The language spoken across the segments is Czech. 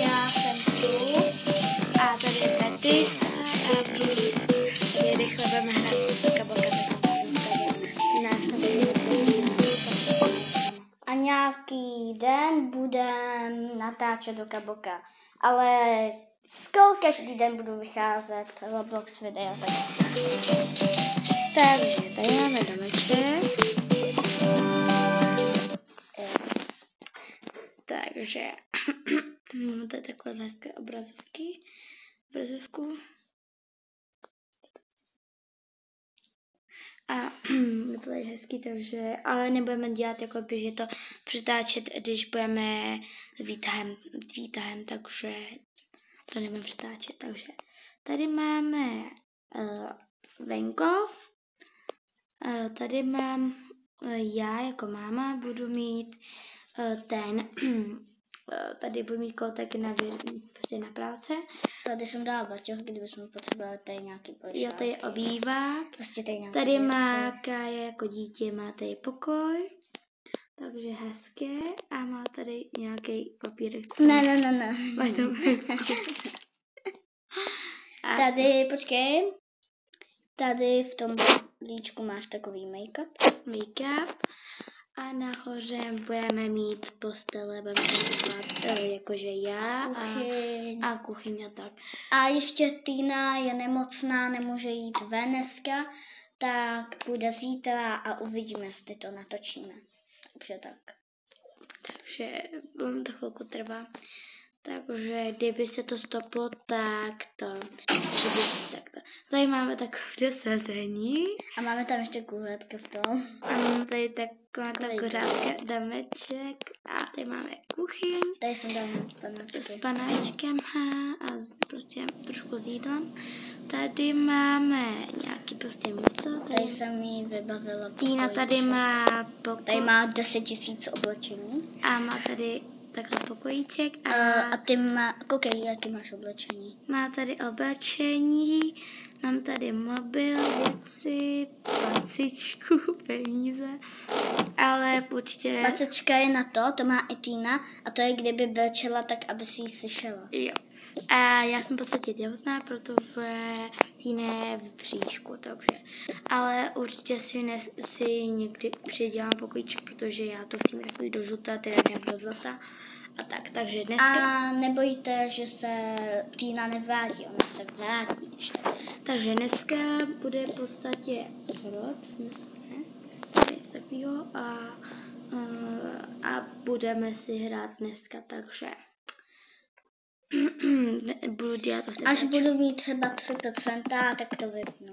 Já jsem tu a tady je Betty a tady rychle budeme hrát do kaboka. A nějaký den budem natáčet do kaboka, ale skoro každý den budu vycházet Roblox videa. Takže tady máme domeček. Takže tady takhle hezké obrazovku. A je to tady hezký, takže, ale nebudeme dělat jako by, že to přetáčet, když budeme s výtahem, takže to nebudeme přetáčet. Takže tady máme venkov, tady mám já jako máma, budu mít tady budu mít kotek prostě na práce. Tady jsem dala baťoh, kdybychom potřebovali tady nějaký pojšák. Jo, tady je obývák. Prostě tady má Kája jako dítě, má tady pokoj. Takže hezké. A má tady nějaký papírek. Ne. Máš tam Tady, počkej. Tady v tom líčku máš takový make-up. A nahoře budeme mít postele, jakože já a kuchyň a tak. A ještě Týna je nemocná, nemůže jít ven dneska, tak půjde zítra a uvidíme, jestli to natočíme. Takže tak. Takže to chvilku trvá. Takže kdyby se to stoplo, tak to. Tady máme takové sezení. A máme tam ještě kuřátka v tom. A máme tady taková kuřátka, domeček. A tady máme kuchyň. Tady jsem dal panáčky. S panáčkem a prostě trošku s jídlem. Tady máme nějaký prostě místo. Tady jsem jí vybavila. Týna tady má pokoj. Tady má 10 000 oblečení. A má tady takhle pokojíček. A ty koukej, jaký máš oblečení. Má tady oblečení, mám tady mobil, věci, pacičku, peníze, ale určitě... Pacečka je na to má i Týna a to je kdyby brečela, tak aby si ji slyšela. Jo. A já jsem v podstatě těhotná, protože Týna je v bříšku, takže... Ale určitě si někdy přidělám pokojíček, protože já to chci mít takový do žluta, teda nějak do zlata. A tak, takže dneska... A nebojte, že se Týna nevrátí, ona se vrátí. Takže dneska bude v podstatě něco takového a budeme si hrát dneska, takže budu dělat asi až budu mít třeba 3%, tak to vypnu.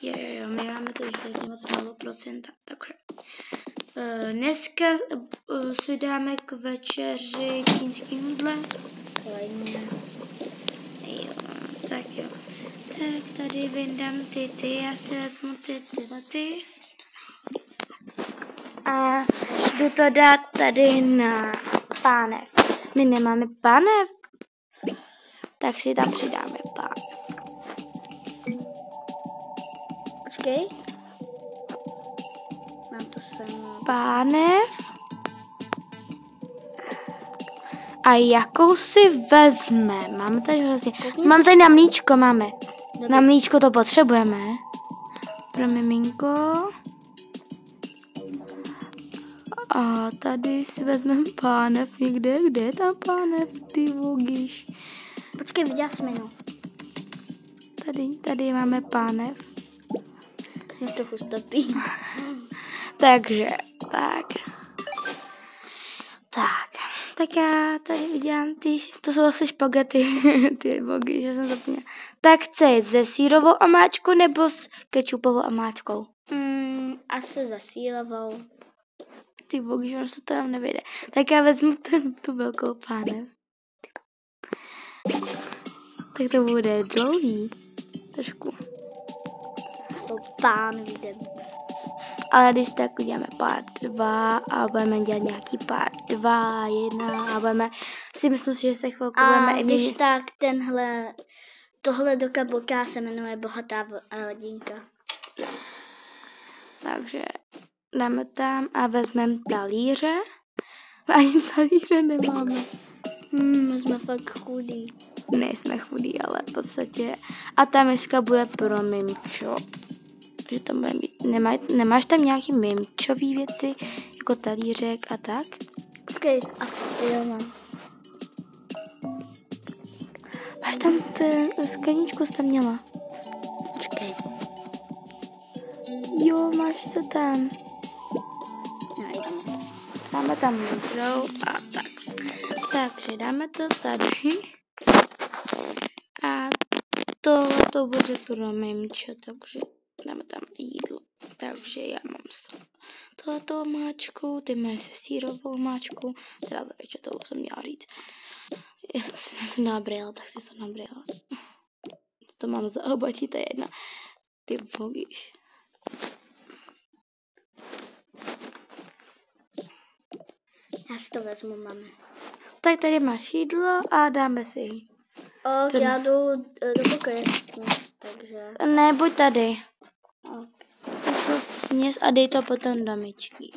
Jo, my máme to ještě moc málo procenta, takže dneska si dáme k večeři čínský nudle. Klidně. Jo, tak jo. Tak tady vyndám ty, já si vezmu ty. A jdu to dát tady na pánev. My nemáme pánev, tak si tam přidáme pánev. Počkej. Mám to sem. Pánev. A jakou si vezme? Máme tady hrozně. Mám tady na mlíčko, máme. Na mlíčko to potřebujeme. Pro miminko. A tady si vezmeme pánev někde. Kde je tam pánev, ty vogíš? Počkej, viděla jsi menu. Tady máme pánev. Mě to chustopí. Takže, tak já tady udělám to jsou asi špagety, ty bogy, že jsem zapomněla. Tak chci se sírovou omáčkou nebo s kečupovou omáčkou? Asi se sírovou. Ty bogy, že se to tam nevyjde. Tak já vezmu tu velkou pánev. Tak to bude dlouhý. Trošku. S tou pánvidem. Ale když tak uděláme part 2 a budeme dělat nějaký part 2, 1 a budeme, myslím si, že se chvilku budeme... A když tak tohle do kaboka se jmenuje Bohatá rodinka. Takže dáme tam a vezmeme talíře. Ani talíře nemáme. fakt chudý. Nejsme chudí, ale v podstatě. A ta miska bude pro mimčo. Že tam bude mít. Nemáš tam nějaký mimčový věci, jako talířek a tak? Počkej, asi jo mám. Máš tam skleničku jsi tam měla. Počkej. Jo, máš to tam. Najdeme. Dáme tam modrou a tak. Takže dáme to tady. A tohle to bude pro mimčo, takže dáme tam jídlo. Takže já mám tohleto omáčku, ty máš se sírovou omáčku, teda zavětče to jsem měla říct. Já jsem si něco nabrala, tak si to nabrala. Co to mám za obočí, to je jedna. Ty bogiš. Já si to vezmu, mami. Tak tady máš jídlo a dáme si. Ok, já jdu do pokoje sníst, takže... Ne, buď tady. Ok. Sněz a dej to potom do myčky.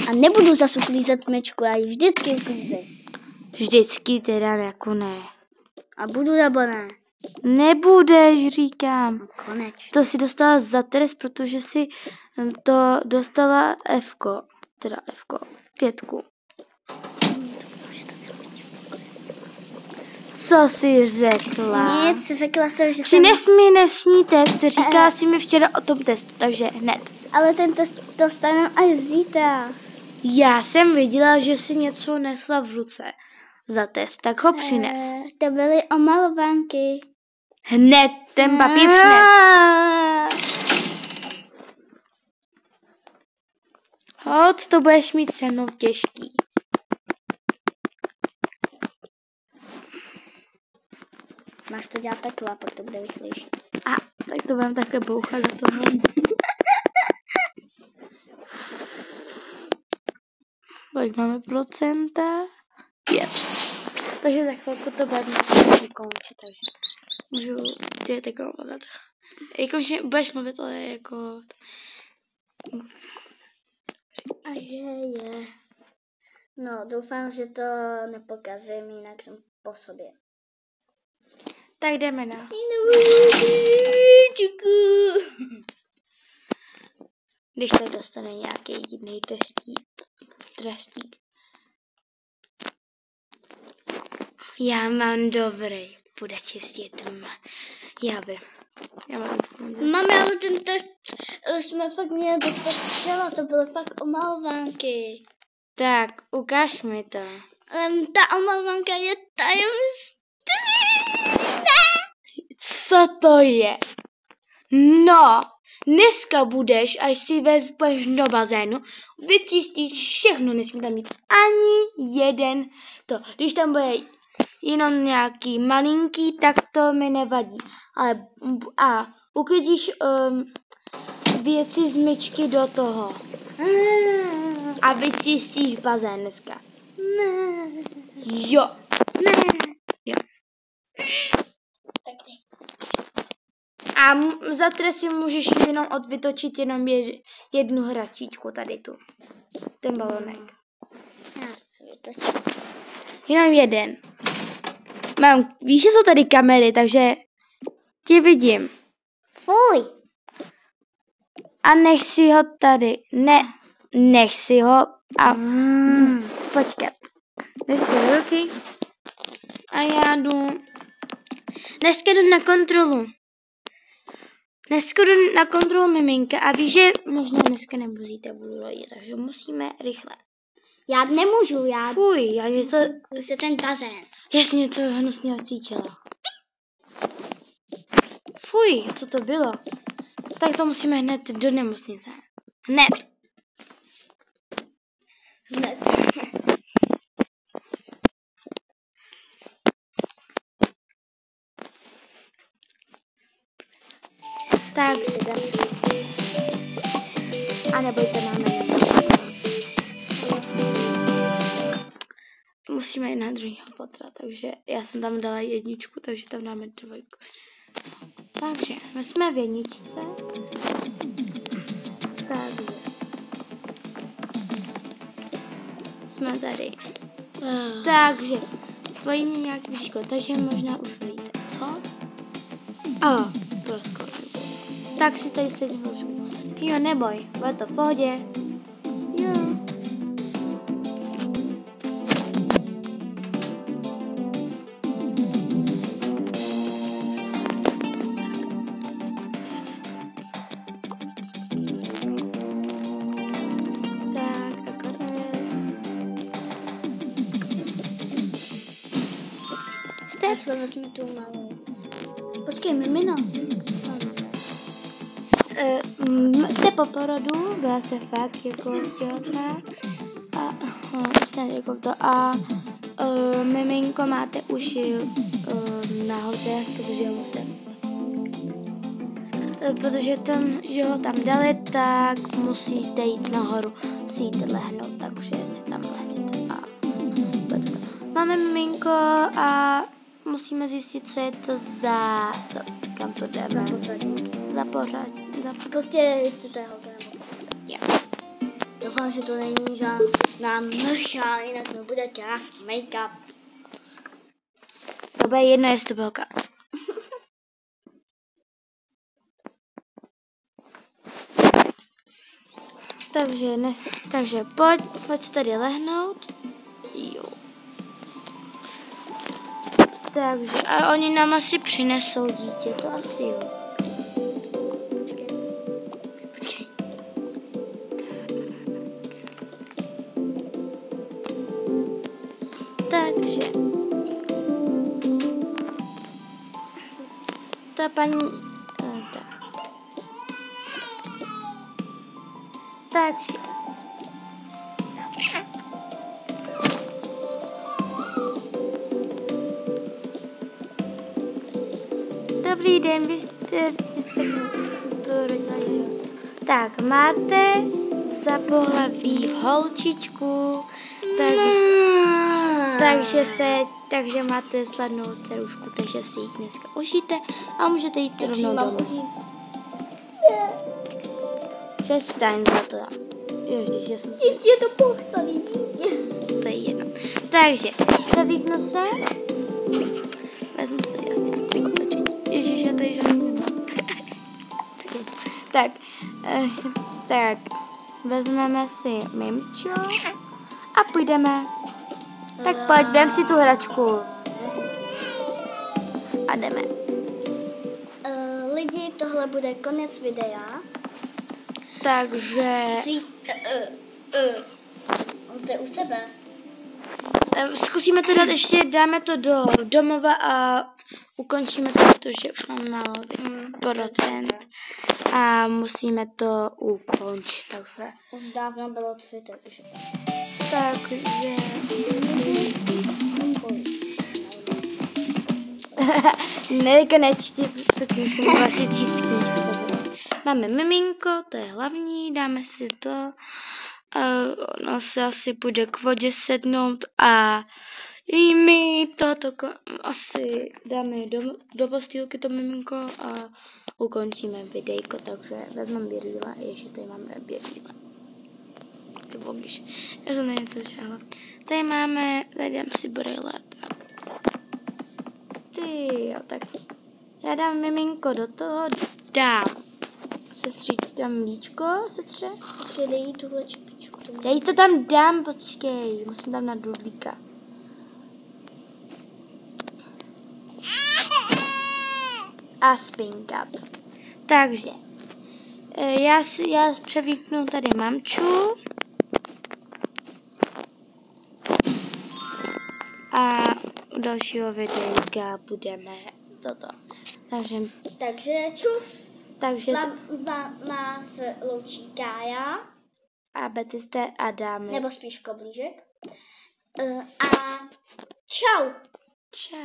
A nebudu zase uklízet myčku, já ji vždycky uklízím. Vždycky teda jako ne. A budu nebo ne? Nebudeš, říkám. No, konečně. To si dostala za trest, protože si to dostala Fko. Teda Fko. 5. Co jsi řekla? Nic, řekla jsem, že Přines mi dnešní test, říkala jsi mi včera o tom testu, takže hned. Ale ten test dostaneme až zítra. Já jsem viděla, že jsi něco nesla v ruce za test, tak ho přines. To byly omalovanky. Hned ten papír přines. Hod, to budeš mít se mnou těžký. Máš to dělat takhle, a pak to bude rychlejší. A, tak to budeme takhle bouchat do toho. Kolik máme procenta? 5. Takže za chvilku to bude končit, takže můžu ty takhle mluvit. Jakože budeš mluvit, ale jako... A že je. No, doufám, že to nepokazím, jinak jsem po sobě. Tak jdeme na. Když to dostane nějaký jiný trestík. Já mám dobrý. Bude čistit. Já vím. Já mám Mami, ale ten test jsme fakt měli dostat včera, to byly fakt omalovanky. Tak, ukáž mi to. Ta omalovanka je tajemství. Co to je? No, dneska budeš, až si vezmeš do bazénu, vyčistíš všechno, nesmí tam mít ani jeden to. Když tam bude jenom nějaký malinký, tak to mi nevadí. Ale a uklidíš věci z myčky do toho. A vyčistíš bazén dneska. Ne. Jo. Ne. Jo. Tak A za trest si můžeš jenom vytočit jenom jednu hračičku, tady tu. Ten balonek. já si vytočím. Jenom jeden. Víš, že jsou tady kamery, takže tě vidím. Fuj. A nech si ho tady. Ne, nech si ho a počkat. Nech si do ruky. A já jdu. Dneska jdu na kontrolu. Dneska jdu na kontrolu miminka a víš, že možná dneska nebo zítra budu rodit, takže musíme rychle. Já nemůžu, já Fuj, já něco, se ten bazén. já jsem něco hnusného cítila. Fuj, co to bylo? Tak to musíme hned do nemocnice. Hned. Hned. Tak, a nebojte, máme. Musíme jít na druhýho patra, takže já jsem tam dala 1, takže tam dáme 2. Takže, my jsme v 1. Takže. Jsme tady. Takže, bojí mě nějaký bříško, takže možná už víte, co? Proskočil. Tak si tady sedí hlučku. Jo, neboj, bude to v pohodě. Jo. Takhle vezmi tu malou. Počkej, mimino. Jste po porodu, byla se fakt jako těhotná a miminko máte uši nahoře, takže ho musím. Protože tam, že ho tam dali, tak musíte jít nahoru, musíte lehnout, takže si tam lehněte. Máme miminko a musíme zjistit, co je to za... kam to jdeme? Za pořadí. Prostě jestli to je holka nebo Yeah. doufám, že to není žádná mlcha, jinak mi bude krást make-up. To bude jedno, jestli to byl holka. Takže pojď tady lehnout. Jo. Takže, a oni nám asi přinesou dítě, to asi jo. Počkej. Takže ta paní takže dobrý den, vy jste porodila, jo. Tak, máte za pohlaví holčičku, takže máte sladnou dcerušku, takže si ji dneska užijte a můžete jít rovnou domů. Přestaň za to. Ježiš, já jsem... Dítě je to pochcaný dítě. To je jedno. Takže, zavíknu se. Vezmu se jasně. Ježiš, já tady žádný. tak, vezmeme si mimčo a půjdeme. Tak pojď, vem si tu hračku. A jdeme. Lidi, tohle bude konec videa. Takže... To je u sebe. Zkusíme to dát ještě, dáme to do domova a ukončíme to, protože už mám málo procent a musíme to ukončit, takže... Už dávno bylo 3, takže... Takže... Nekonečně, protože vlastně číst knížku. Máme miminko, to je hlavní, dáme si to. Ono se asi půjde k vodě sednout a i my toto asi dáme do postýlky to miminko a ukončíme videjko, takže vezmeme birýle, ještě tady máme birýle. Ty bogiš, já jsem něco žála. Tady dám si brýle, tak. Ty jo, tak já dám miminko do toho, dám. Sestři, tam mlíčko, sestře? Počkej, dej jí tuhle čipičku. Já jí to tam dám, počkej, musím tam na dudlíka. A spinkat. Takže, já převíknu tady mamču. A u dalšího videjka budeme toto. Takže čus. Takže má se loučí Kája. A Betiste a dáme. Nebo spíš Koblížek. A čau. Čau.